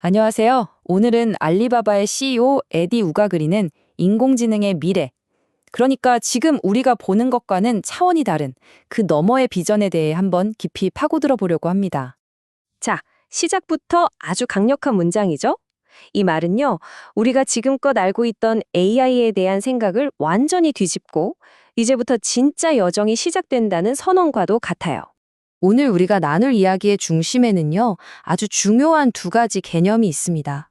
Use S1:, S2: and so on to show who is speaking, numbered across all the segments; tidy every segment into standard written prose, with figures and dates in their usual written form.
S1: 안녕하세요. 오늘은 알리바바의 CEO 에디 우가 그리는 인공지능의 미래, 그러니까 지금 우리가 보는 것과는 차원이 다른 그 너머의 비전에 대해 한번 깊이 파고들어 보려고 합니다.
S2: 자, 시작부터 아주 강력한 문장이죠? 이 말은요, 우리가 지금껏 알고 있던 AI에 대한 생각을 완전히 뒤집고 이제부터 진짜 여정이 시작된다는 선언과도 같아요.
S1: 오늘 우리가 나눌 이야기의 중심에는요, 아주 중요한 두 가지 개념이 있습니다.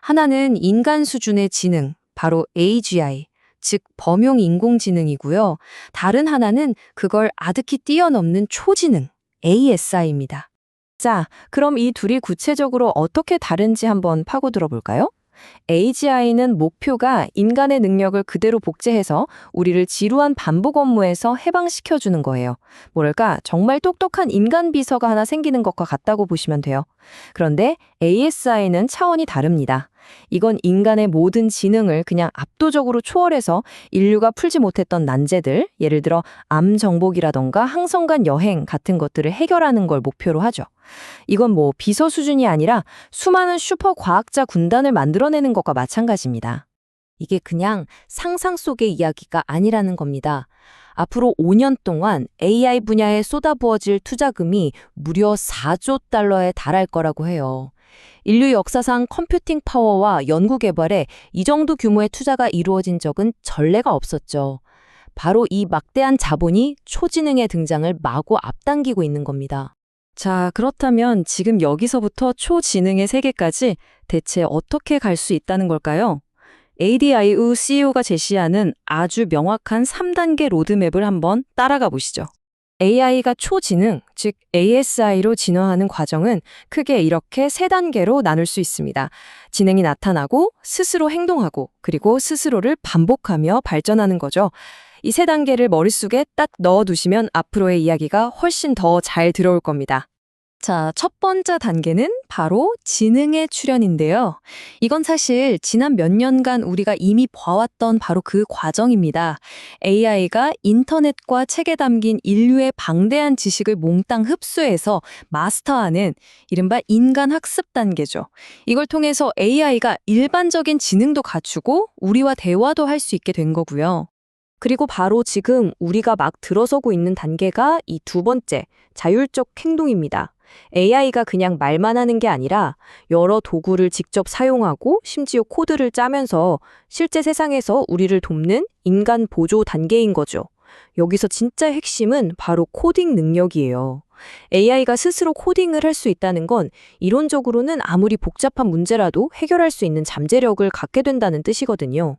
S1: 하나는 인간 수준의 지능, 바로 AGI, 즉 범용 인공지능이고요. 다른 하나는 그걸 아득히 뛰어넘는 초지능, ASI입니다. 자, 그럼 이 둘이 구체적으로 어떻게 다른지 한번 파고들어 볼까요? AGI는 목표가 인간의 능력을 그대로 복제해서 우리를 지루한 반복 업무에서 해방시켜주는 거예요. 뭐랄까, 정말 똑똑한 인간 비서가 하나 생기는 것과 같다고 보시면 돼요. 그런데 ASI는 차원이 다릅니다. 이건 인간의 모든 지능을 그냥 압도적으로 초월해서 인류가 풀지 못했던 난제들, 예를 들어 암 정복이라던가 항성간 여행 같은 것들을 해결하는 걸 목표로 하죠. 이건 뭐 비서 수준이 아니라 수많은 슈퍼 과학자 군단을 만들어내는 것과 마찬가지입니다. 이게 그냥 상상 속의 이야기가 아니라는 겁니다. 앞으로 5년 동안 AI 분야에 쏟아부어질 투자금이 무려 4조 달러에 달할 거라고 해요. 인류 역사상 컴퓨팅 파워와 연구 개발에 이 정도 규모의 투자가 이루어진 적은 전례가 없었죠. 바로 이 막대한 자본이 초지능의 등장을 마구 앞당기고 있는 겁니다. 자, 그렇다면 지금 여기서부터 초지능의 세계까지 대체 어떻게 갈 수 있다는 걸까요? ADIU CEO가 제시하는 아주 명확한 3단계 로드맵을 한번 따라가 보시죠. AI가 초지능, 즉 ASI로 진화하는 과정은 크게 이렇게 3단계로 나눌 수 있습니다. 지능이 나타나고 스스로 행동하고 그리고 스스로를 반복하며 발전하는 거죠. 이 3단계를 머릿속에 딱 넣어두시면 앞으로의 이야기가 훨씬 더 잘 들어올 겁니다. 자, 첫 번째 단계는 바로 지능의 출현인데요. 이건 사실 지난 몇 년간 우리가 이미 봐왔던 바로 그 과정입니다. AI가 인터넷과 책에 담긴 인류의 방대한 지식을 몽땅 흡수해서 마스터하는 이른바 인간 학습 단계죠. 이걸 통해서 AI가 일반적인 지능도 갖추고 우리와 대화도 할 수 있게 된 거고요. 그리고 바로 지금 우리가 막 들어서고 있는 단계가 이 두 번째, 자율적 행동입니다. AI가 그냥 말만 하는 게 아니라 여러 도구를 직접 사용하고 심지어 코드를 짜면서 실제 세상에서 우리를 돕는 인간 보조 단계인 거죠. 여기서 진짜 핵심은 바로 코딩 능력이에요. AI가 스스로 코딩을 할 수 있다는 건 이론적으로는 아무리 복잡한 문제라도 해결할 수 있는 잠재력을 갖게 된다는 뜻이거든요.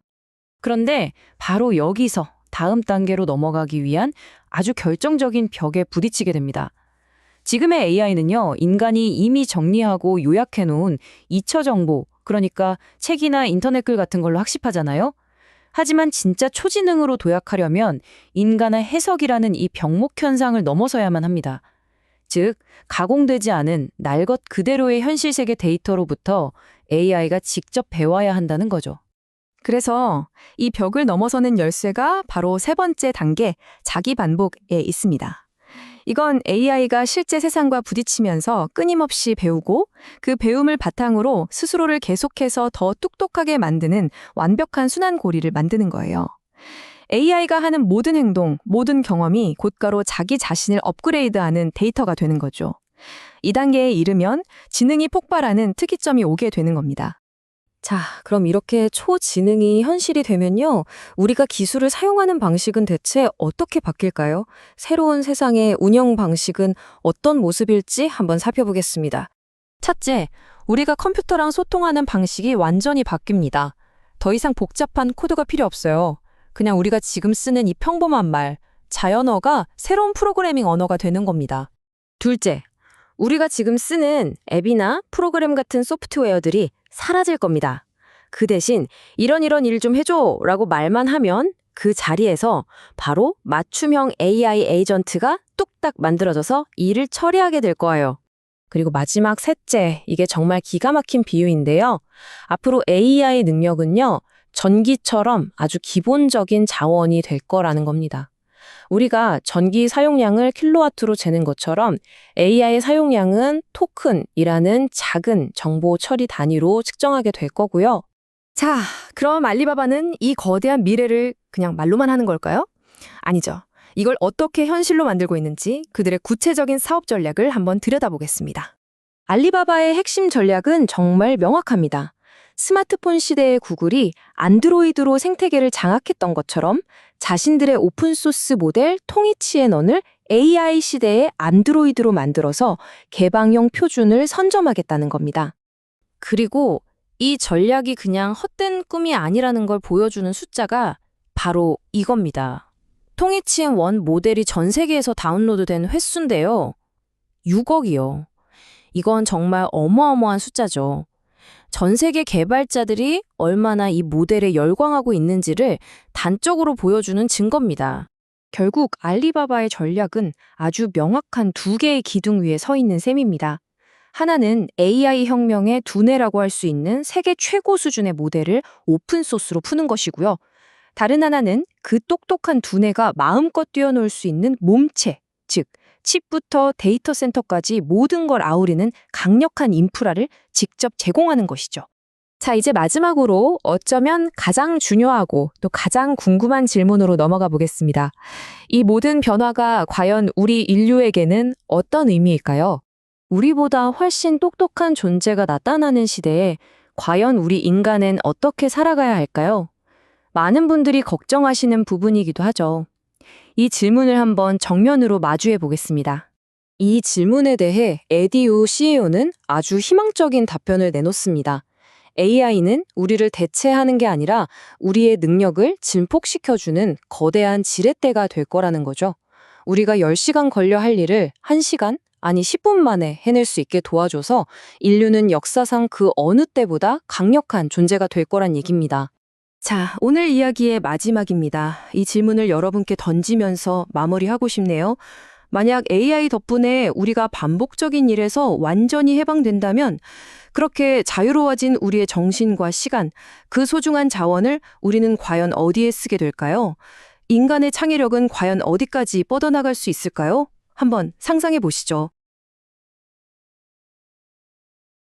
S1: 그런데 바로 여기서 다음 단계로 넘어가기 위한 아주 결정적인 벽에 부딪히게 됩니다. 지금의 AI는요, 인간이 이미 정리하고 요약해놓은 이처 정보, 그러니까 책이나 인터넷 글 같은 걸로 학습하잖아요. 하지만 진짜 초지능으로 도약하려면 인간의 해석이라는 이 병목 현상을 넘어서야만 합니다. 즉, 가공되지 않은 날 것 그대로의 현실 세계 데이터로부터 AI가 직접 배워야 한다는 거죠. 그래서 이 벽을 넘어서는 열쇠가 바로 세 번째 단계, 자기 반복에 있습니다. 이건 AI가 실제 세상과 부딪히면서 끊임없이 배우고 그 배움을 바탕으로 스스로를 계속해서 더 똑똑하게 만드는 완벽한 순환고리를 만드는 거예요. AI가 하는 모든 행동, 모든 경험이 곧가로 자기 자신을 업그레이드하는 데이터가 되는 거죠. 이 단계에 이르면 지능이 폭발하는 특이점이 오게 되는 겁니다. 자, 그럼 이렇게 초지능이 현실이 되면요, 우리가 기술을 사용하는 방식은 대체 어떻게 바뀔까요? 새로운 세상의 운영 방식은 어떤 모습일지 한번 살펴보겠습니다. 첫째, 우리가 컴퓨터랑 소통하는 방식이 완전히 바뀝니다. 더 이상 복잡한 코드가 필요 없어요. 그냥 우리가 지금 쓰는 이 평범한 말, 자연어가 새로운 프로그래밍 언어가 되는 겁니다. 둘째, 우리가 지금 쓰는 앱이나 프로그램 같은 소프트웨어들이 사라질 겁니다. 그 대신 이런 일 좀 해줘 라고 말만 하면 그 자리에서 바로 맞춤형 AI 에이전트가 뚝딱 만들어져서 일을 처리하게 될 거예요. 그리고 마지막 셋째, 이게 정말 기가 막힌 비유인데요. 앞으로 AI 능력은요, 전기처럼 아주 기본적인 자원이 될 거라는 겁니다.
S3: 우리가 전기 사용량을 킬로와트로 재는 것처럼 AI의 사용량은 토큰이라는 작은 정보 처리 단위로 측정하게 될 거고요.
S4: 자, 그럼 알리바바는 이 거대한 미래를 그냥 말로만 하는 걸까요? 아니죠. 이걸 어떻게 현실로 만들고 있는지 그들의 구체적인 사업 전략을 한번 들여다보겠습니다.
S2: 알리바바의 핵심 전략은 정말 명확합니다. 스마트폰 시대의 구글이 안드로이드로 생태계를 장악했던 것처럼 자신들의 오픈소스 모델 통이치앤언을 AI 시대의 안드로이드로 만들어서 개방형 표준을 선점하겠다는 겁니다.
S1: 그리고 이 전략이 그냥 헛된 꿈이 아니라는 걸 보여주는 숫자가 바로 이겁니다. 통이치앤원 모델이 전 세계에서 다운로드된 횟수인데요. 6억이요. 이건 정말 어마어마한 숫자죠. 전 세계 개발자들이 얼마나 이 모델에 열광하고 있는지를 단적으로 보여주는 증거입니다.
S4: 결국 알리바바의 전략은 아주 명확한 두 개의 기둥 위에 서 있는 셈입니다. 하나는 AI 혁명의 두뇌라고 할 수 있는 세계 최고 수준의 모델을 오픈소스로 푸는 것이고요. 다른 하나는 그 똑똑한 두뇌가 마음껏 뛰어놀 수 있는 몸체, 즉 칩부터 데이터 센터까지 모든 걸 아우르는 강력한 인프라를 직접 제공하는 것이죠.
S2: 자, 이제 마지막으로 어쩌면 가장 중요하고 또 가장 궁금한 질문으로 넘어가 보겠습니다. 이 모든 변화가 과연 우리 인류에게는 어떤 의미일까요? 우리보다 훨씬 똑똑한 존재가 나타나는 시대에 과연 우리 인간은 어떻게 살아가야 할까요? 많은 분들이 걱정하시는 부분이기도 하죠. 이 질문을 한번 정면으로 마주해 보겠습니다. 이 질문에 대해 에디우 CEO는 아주 희망적인 답변을 내놓습니다. AI는 우리를 대체하는 게 아니라 우리의 능력을 증폭시켜주는 거대한 지렛대가 될 거라는 거죠. 우리가 10시간 걸려 할 일을 1시간, 아니 10분 만에 해낼 수 있게 도와줘서 인류는 역사상 그 어느 때보다 강력한 존재가 될 거란 얘기입니다.
S4: 자, 오늘 이야기의 마지막입니다. 이 질문을 여러분께 던지면서 마무리하고 싶네요. 만약 AI 덕분에 우리가 반복적인 일에서 완전히 해방된다면 그렇게 자유로워진 우리의 정신과 시간, 그 소중한 자원을 우리는 과연 어디에 쓰게 될까요? 인간의 창의력은 과연 어디까지 뻗어나갈 수 있을까요? 한번 상상해 보시죠.